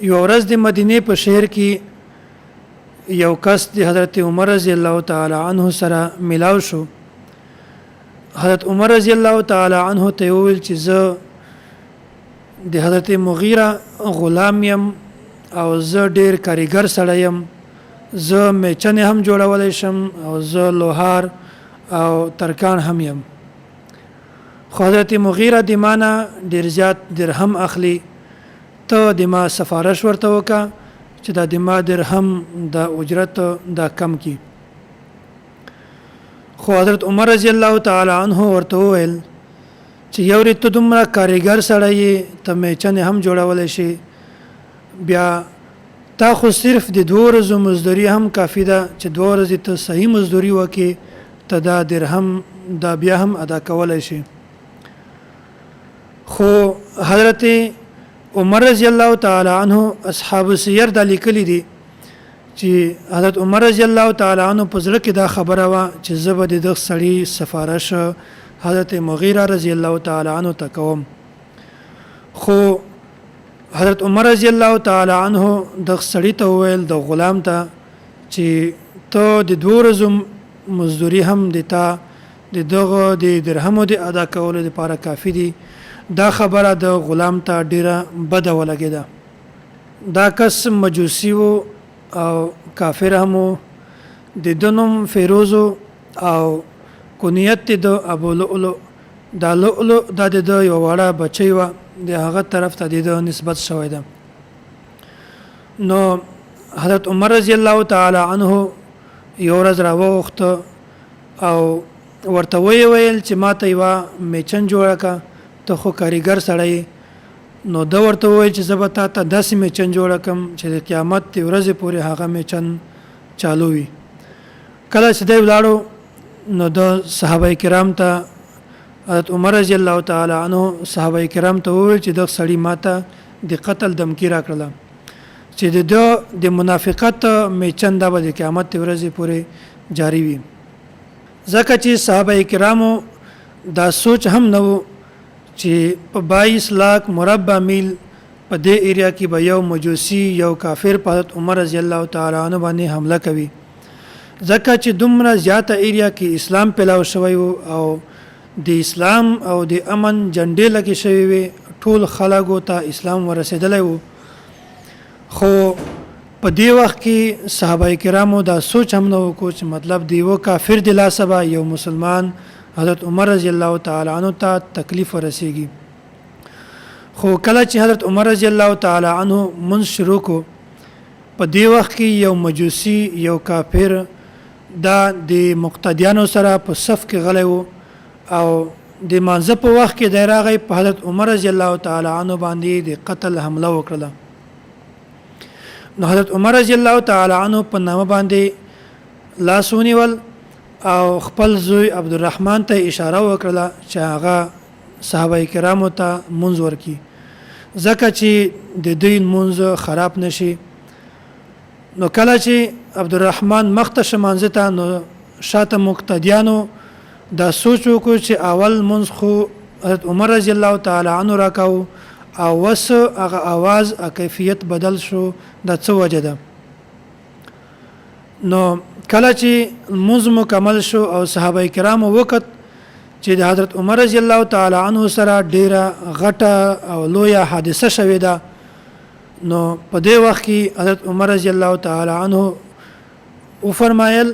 یو ورځ د مدینه په شهر کې یو کس د حضرت عمر رضی الله تعالی عنه سره ملاو شو. حضرت عمر رضی الله تعالی عنه ته ویل چې زه د حضرت مغیره غلام یم او زه ډیر کاریګر سړی یم، زه میچنې هم جوړولی شم او زه لوهار او ترکان هم یم. خو حضرت مغیره د مانه ډیر زیات درهم اخلي، ته د ما سفارش ورته وکړه چې دا د ما درهم د اجرت دا کم کی. خو حضرت عمر رضی الله تعالی عنه ورته وویل چې یو ته دومره کاریګر سړی ته میچنې هم جوړولی شي، بیا تا خو صرف د 2 ورځو مزدوري هم کافي ده چې 2 ورځې ته صحیح مزدوري وکړې، ته دا درهم دا بیا هم ادا کولی شي. خو حضرت عمر رضی الله تعالی عنه اصحاب سیر د لیکلي دي چې حضرت عمر رضی الله تعالی عنه په زړه کې دا خبره وه چې زه به د دغه سړي سفارش حضرت مغیره رضی الله تعالی عنه ته کوم. خو حضرت عمر رضی الله تعالی عنه دغه سړي ته وویل، د غلام ته، چې ته د 2 ورځو مزدوري هم د تا د دغه د درهمو د ادا کولو لپاره کافي دي. دا خبره د غلام ته ډیره بده ولګېده. دا کس مجوسی و او کافر هم و، د ده نوم فیروز او کنیت د ابو لؤلؤ. دا لؤلؤ دا د ده یوه وړه بچی وه، د هغه طرف ته د ده نسبت شوی ده. نو حضرت عمر رضی الله تعالی عنه یو ورځ راوغوښته او ورته ویل چې ما ته یوه میچن جوړه کړه، ته خو کاریګر سړی. نو ده ورته وویل چې زه به تا ته داسې میچن جوړه کړم چې د قیامت د ورځې پورې هغه میچن چالو وي. کله چې دی ولاړو نو د صحابه کرام ته حضرت عمر رضی الله تعالی عنه صحابه کرام ته وویل چې دغه سړي ما ته د قتل دمکی راکړله چې د ده د منافقت میچن دا به د قیامت د ورځې پورې جاری وي. ځکه چې صحابه کرامو دا سوچ هم نه و چې په 22 لاک مربع میل په دې ایریا کې به یو مجوسی یو کافر په حضرت عمر رضی الله تعالی عنه باندې حمله کوي. ځکه چې دومره زیاته ایریا کې اسلام پیلاو شوی و او د اسلام او د امن جنډې لګې شوی وي، ټول خلکو ته اسلام ورسېدلی و. خو په دې وخت کې صحابه کرامو دا سوچ هم نه وکړو چې مطلب د یوه کافر د لاسه به یو مسلمان حضرت عمر رضی الله تعالی عنه ته تکلیف ورسیږي. خو کله چې حضرت عمر رضی الله تعالی عنه منځ شروع کو، په دې وخت کې یو مجوسی یو کافر دا د مقتدیانو سره په صف کې غلی و او د مانځه په وخت کې دی راغی، په حضرت عمر رضی الله تعالی عنه باندې د قتل حمله وکړله. نو حضرت عمر رضی الله تعالی عنه په نامه باندې لاس ونیول او خپل زوی عبدالرحمن ته اشاره وکړه چې هغه صحابه کرامو ته منځ ورکړي، ځکه چې د دوی منځ خراب نشي. نو کله چې عبدالرحمن مخ ته شمانځه ته، نو شاته مقتدیانو دا سوچ وکړو چې اول منځ خو حضرت عمر رضی الله تعالی عنه راکاو او وس هغه आवाज کیفیت بدل شو، دا څه وجه ده. نو کله چې منځ مکمل شو او صحابه کرامو وخت چې د حضرت عمر رضی الله تعالی عنه سره ډیره غټه او لویه حادثه شوې ده، نو په دې وخت کې حضرت عمر رضی الله تعالی عنه وفرمایل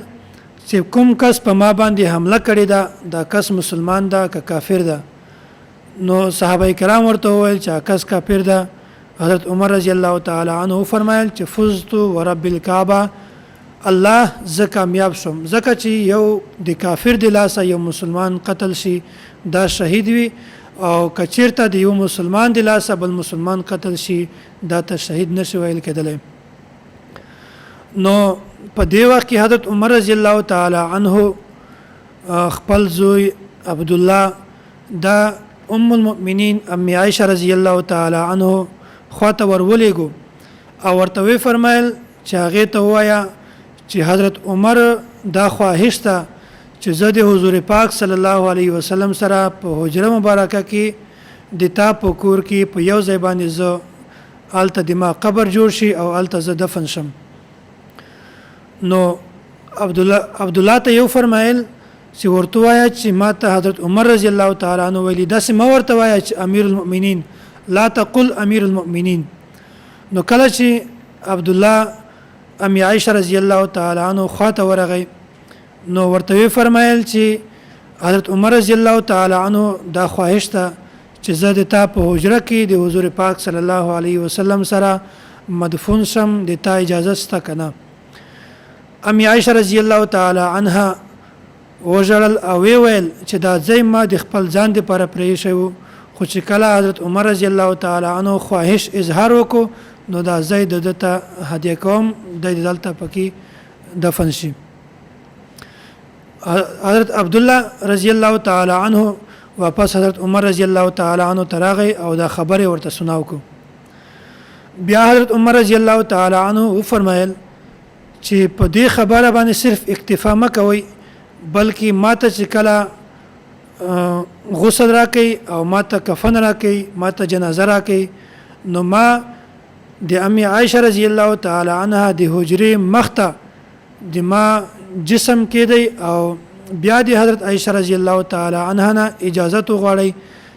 چې کوم کس په ما باندې حمله کړې ده، دا کس مسلمان ده که کافر ده؟ نو صحابه کرام ورته وویل چې کس کافر ده. حضرت عمر رضی الله تعالی عنه وفرمایل چې فزت ورب الکعبه، الله زه کامیاب شم، ځکه چې یو د کافر د لاسه یو مسلمان قتل شي دا شهید وي، او که چېرته د یو مسلمان د لاسه بل مسلمان قتل شي دا ته شهید نشي ویل کېدلی. نو په دې وخت کې حضرت عمر رضی الله تعالی عنه خپل زوی عبدالله دا ام المؤمنین ام عائشه رضی الله تعالی عنه خواته ورولېږو او ورته وی فرمایل چې هغې ته ووایه چې حضرت عمر دا خواهش ته چې زه د حضور پاک صلی الله علیه وسلم سره په حجره مبارکه کې د تا په کور کې په یو ځای باندې زه هلته د ما قبر جوړ شي او هلته زه دفن شم. نو عبد الله ته یو فرمایل چې ورته وایي چې ما ته حضرت عمر رضی الله تعالی عنہ ویلي داسې ما ورته وایي چې امیر المؤمنین لا تقل امیر المؤمنین. نو کله چې عبد الله ام عائشه رضی الله تعالی عنہ خواته ورغی نو ورته فرمایل چې حضرت عمر رضی الله تعالی عنہ دا خواهش ته چې زه د تا په حجره کې د حضور پاک صلی الله علیه وسلم سره مدفون شم د تا اجازه سته کنه. ام عائشه رضی الله تعالی عنها وجړل او ویل چې دا ځای ما د خپل ځان لپاره پرې شو خو چې کله حضرت عمر رضی الله تعالی عنہ خواهش اظهار وکړو نو دا ځای د دته هدیه کوم د دلته پکې دفن شي. حضرت عبد الله رضی الله تعالی عنہ واپس حضرت عمر رضی الله تعالی عنہ تراغی او دا خبره ورته سناو کو. بیا حضرت عمر رضی الله تعالی عنہ فرمایل چې په دې خبره باندې صرف اکتفا مکوئ بلکې ماته چې کله غسل راکې او ماته کفن راکې ماته جنازه راکې نو ما د ام عائشه رضی الله تعالی عنها د حجرې مخته د ما جسم کې دی او بیا د حضرت عائشه رضی الله تعالی عنها نه اجازه وغواړي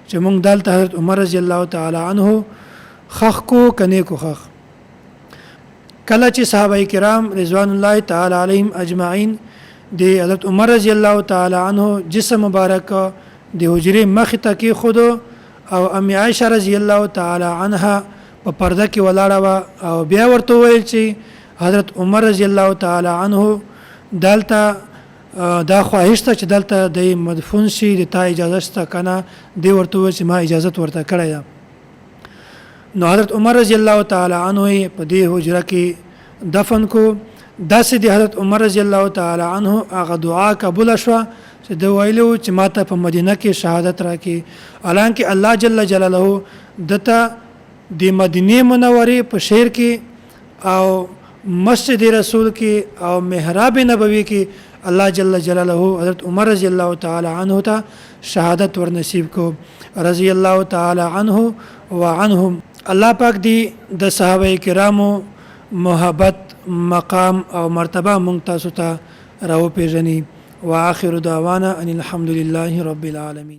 چې موږ دلته حضرت عمر رضی الله تعالی عنہ خخ کو کنه کو خخ. کله چې صحابه کرام رضوان الله تعالی علیهم اجمعین د حضرت عمر رضی الله تعالی عنہ جسم مبارک د حجرې مخ ته کې خود او ام عائشه رضی الله تعالی عنها په پرده کې ولاړه او بیا ورته ویل چې حضرت عمر رضی الله تعالی عنہ دلته دا خواهش ته چې دلته د مدفون شي د تا اجازه شته کنه دی ورته چې ما اجازه ورته کړی ده. نو حضرت عمر رضی الله تعالی عنہ په دې حجره کې دفن کو. داسې د حضرت عمر رضی الله تعالی عنہ هغه دعا قبول شو چې د ویلو چې ماته په مدینه کې شهادت راکې حالانکه الله جل جلاله دته د مدینه منورې په شهر کې او مسجد رسول کې او محراب نبوي کې الله جل جلاله حضرت عمر رضی الله تعالی عنہ ته شهادت ورنصیب کو رضی الله تعالی عنہ وعنهم. الله پاک دی د صحابه کرامو محبت مقام او مرتبه مونږ تاسو ته راو پیژني. واخر دعوانا ان الحمد لله رب العالمين.